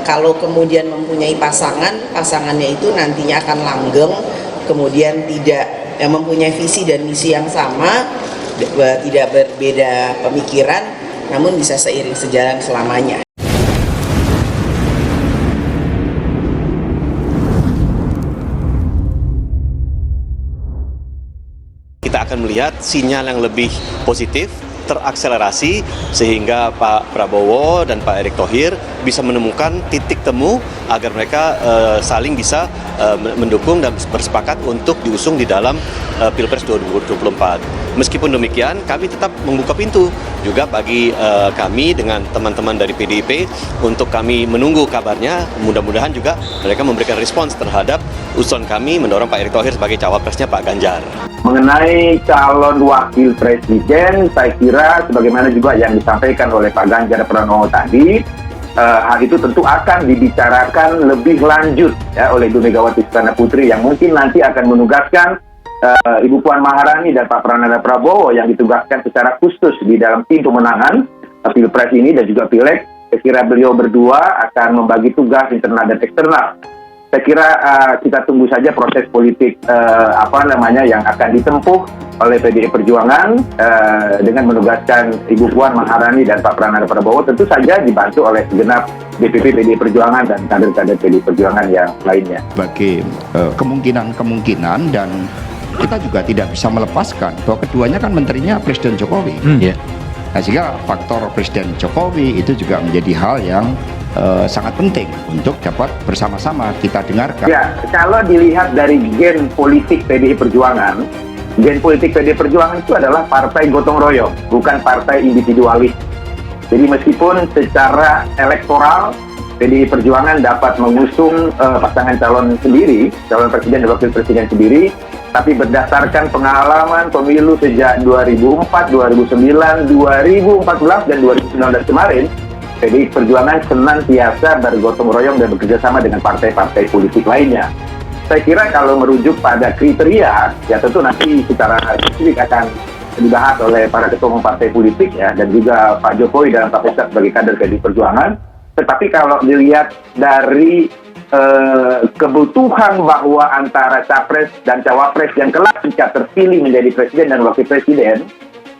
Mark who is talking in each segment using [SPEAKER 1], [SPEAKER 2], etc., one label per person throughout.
[SPEAKER 1] kalau kemudian mempunyai pasangannya itu nantinya akan langgeng, kemudian tidak mempunyai visi dan misi yang sama, tidak berbeda pemikiran, namun bisa seiring sejalan selamanya.
[SPEAKER 2] Kita akan melihat sinyal yang lebih positif, terakselerasi, sehingga Pak Prabowo dan Pak Erick Thohir bisa menemukan titik temu agar mereka saling bisa mendukung dan bersepakat untuk diusung di dalam Pilpres 2024. Meskipun demikian, kami tetap membuka pintu juga bagi kami dengan teman-teman dari PDIP untuk kami menunggu kabarnya. Mudah-mudahan juga mereka memberikan respons terhadap usulan kami mendorong Pak Erick Thohir sebagai cawapresnya Pak Ganjar.
[SPEAKER 3] Mengenai calon wakil presiden, saya kira sebagaimana juga yang disampaikan oleh Pak Ganjar Pranowo tadi, hal itu tentu akan dibicarakan lebih lanjut ya oleh Ibu Megawati Soekarno Putri yang mungkin nanti akan menugaskan Ibu Puan Maharani dan Pak Prananda Prabowo yang ditugaskan secara khusus di dalam tim pemenangan Pilpres ini dan juga Pileg. Saya kira beliau berdua akan membagi tugas internal dan eksternal. Saya kira kita tunggu saja proses politik yang akan ditempuh oleh PDI Perjuangan dengan menugaskan Ibu Puan Maharani dan Pak Prananda Prabowo, tentu saja dibantu oleh segenap DPP PDI Perjuangan dan kader-kader PDI Perjuangan yang lainnya.
[SPEAKER 4] Bagi kemungkinan dan kita juga tidak bisa melepaskan bahwa keduanya kan menterinya Presiden Jokowi. Nah, sehingga faktor Presiden Jokowi itu juga menjadi hal yang sangat penting untuk dapat bersama-sama kita dengarkan.
[SPEAKER 3] Ya, kalau dilihat dari gen politik PDI Perjuangan, gen politik PDI Perjuangan itu adalah partai gotong royong, bukan partai individualis. Jadi meskipun secara elektoral PDI Perjuangan dapat mengusung pasangan calon sendiri, calon presiden dan wakil presiden sendiri, tapi berdasarkan pengalaman pemilu sejak 2004, 2009, 2014, dan 2019 kemarin, PDI Perjuangan senantiasa bergotong royong dan bekerjasama dengan partai-partai politik lainnya. Saya kira kalau merujuk pada kriteria, ya tentu nanti secara spesifik akan dibahas oleh para ketua umum partai politik ya, dan juga Pak Jokowi dalam kapasitas sebagai kader PDI Perjuangan. Tetapi kalau dilihat dari kebutuhan bahwa antara capres dan cawapres yang kelak jika terpilih menjadi presiden dan wakil presiden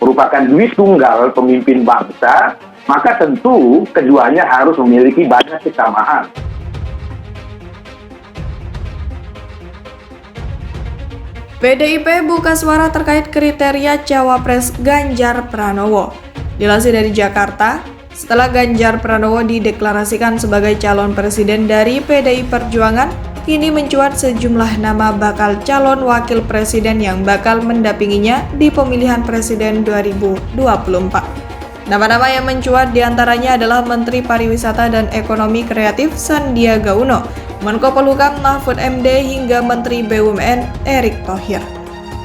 [SPEAKER 3] merupakan duit tunggal pemimpin bangsa, maka tentu keduanya harus memiliki banyak kesamaan.
[SPEAKER 5] PDIP buka suara terkait kriteria cawapres Ganjar Pranowo. Dilansir dari Jakarta, setelah Ganjar Pranowo dideklarasikan sebagai calon presiden dari PDI Perjuangan, kini mencuat sejumlah nama bakal calon wakil presiden yang bakal mendampinginya di pemilihan presiden 2024. Nama-nama yang mencuat diantaranya adalah Menteri Pariwisata dan Ekonomi Kreatif Sandiaga Uno, Menko Polhukam Mahfud MD hingga Menteri BUMN Erick Thohir.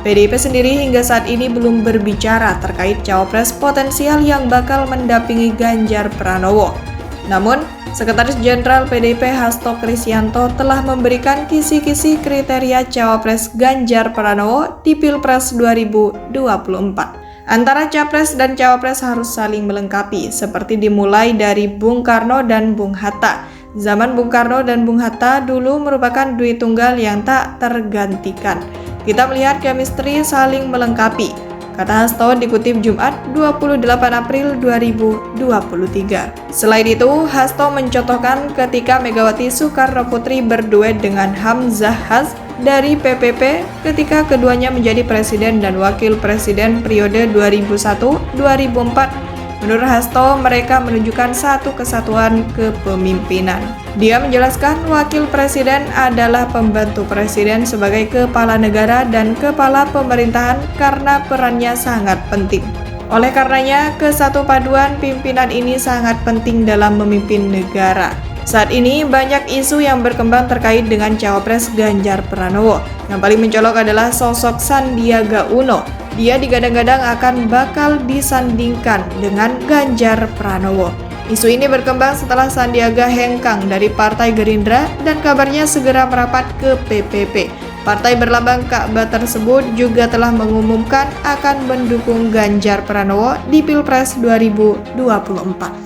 [SPEAKER 5] PDIP sendiri hingga saat ini belum berbicara terkait cawapres potensial yang bakal mendampingi Ganjar Pranowo. Namun, Sekretaris Jenderal PDIP Hasto Kristianto telah memberikan kisi-kisi kriteria cawapres Ganjar Pranowo di Pilpres 2024. Antara capres dan cawapres harus saling melengkapi, seperti dimulai dari Bung Karno dan Bung Hatta. Zaman Bung Karno dan Bung Hatta dulu merupakan duit tunggal yang tak tergantikan. Kita melihat chemistry saling melengkapi, kata Hasto dikutip Jumat 28 April 2023. Selain itu, Hasto mencontohkan ketika Megawati Soekarno Putri berduet dengan Hamzah Haz dari PPP ketika keduanya menjadi presiden dan wakil presiden periode 2001-2004. Menurut Hasto, mereka menunjukkan satu kesatuan kepemimpinan. Dia menjelaskan wakil presiden adalah pembantu presiden sebagai kepala negara dan kepala pemerintahan karena perannya sangat penting. Oleh karenanya, kesatu paduan pimpinan ini sangat penting dalam memimpin negara. Saat ini banyak isu yang berkembang terkait dengan cawapres Ganjar Pranowo. Yang paling mencolok adalah sosok Sandiaga Uno. Dia digadang-gadang akan bakal disandingkan dengan Ganjar Pranowo. Isu ini berkembang setelah Sandiaga hengkang dari Partai Gerindra dan kabarnya segera merapat ke PPP. Partai berlambang Ka'bah tersebut juga telah mengumumkan akan mendukung Ganjar Pranowo di Pilpres 2024.